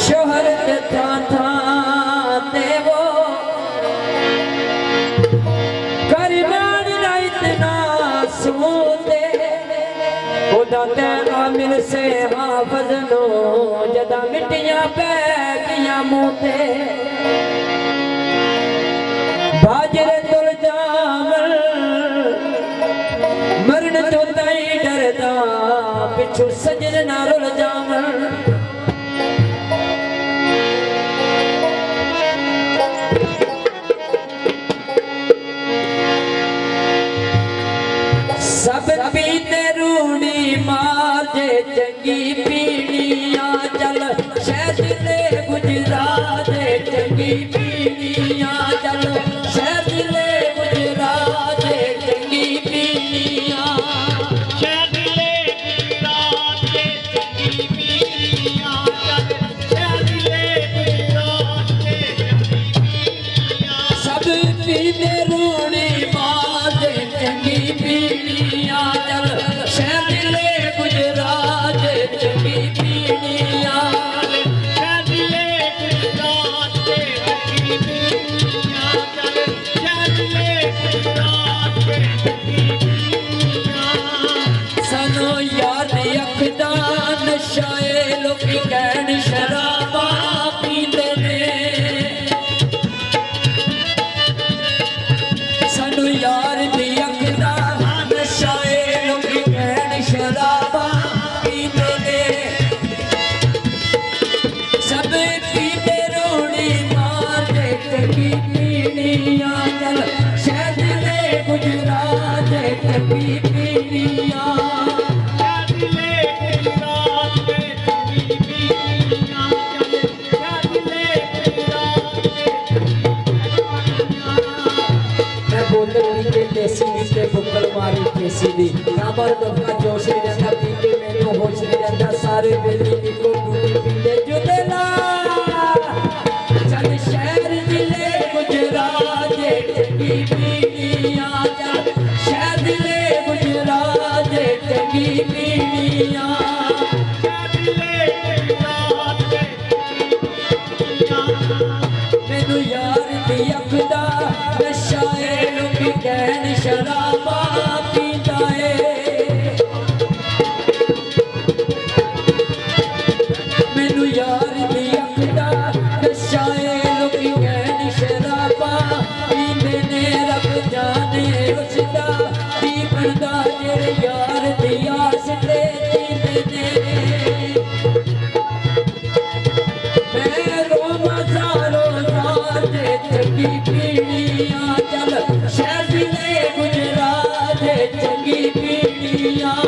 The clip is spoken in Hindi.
शोहरत था ते वो करना इतना सोते खुदा ते आमिर से हाफज नो जदा मिट्टियां पै गियां मुंह ते बाजरे तुल जावल मरण तो ताई डरदा पिछू सजन ना रुल जावल सब पीते रूड़ी मार जे चंगी पीड़ियां चल शहद ले गुजरात चंगी पीड़ियां चल शहद ले गुजरात चंगी पीड़ियां शहद ले गुजरात चंगी पीड़ियां चल शहद ले गुजरात चंगी पीड़ियां सब पीते रूड़ी मार जे चंगी पीड़ियां चल शहद ले गुजरात चंगी पीड़ियां शहद ले गुजरात चंगी पीड़ियां चल शहद ले गुजरात चंगी पीड़ियां सानू याद अखदा नशाए लोकी कहन शराबा पींदे ने सानू यार दी अखदा नशाए लोकी कहन शराबा पींदे ने सब पीते रोड़ी मार दे चंगी पीड़ियां चल शहद ले गुजरात चंगी पीड़ियां शहद ले गुजरात चंगी पीड़ियां चल शहद ले गुजरात मैं बोतल पीते देसी नीचे बुक्कल मारी केसी दी काबर दफा जोश नहीं रहता पीते मैनू होश नहीं रहता सारे बेली निको बूटी पीते जुदेला चल शहर दिले गुजरात चंगी पीड़ियां चल शहर दिले गुजरात चंगी पीड़ियां शहद ले गुजरात मैनू यार दी अखदा नशाए लोकी कहन शराबा पींदा ए मैनू यार दी अखदा नशाए लोकी कहन शराबा पींदे ने रब जाने उसदा की बनदा जेड़े यार दी आस ते जींदे ने मैं रोमा सारो सार जे चंगी पीड़ियां चल शहद ले गुजरात चंगी पीड़ियां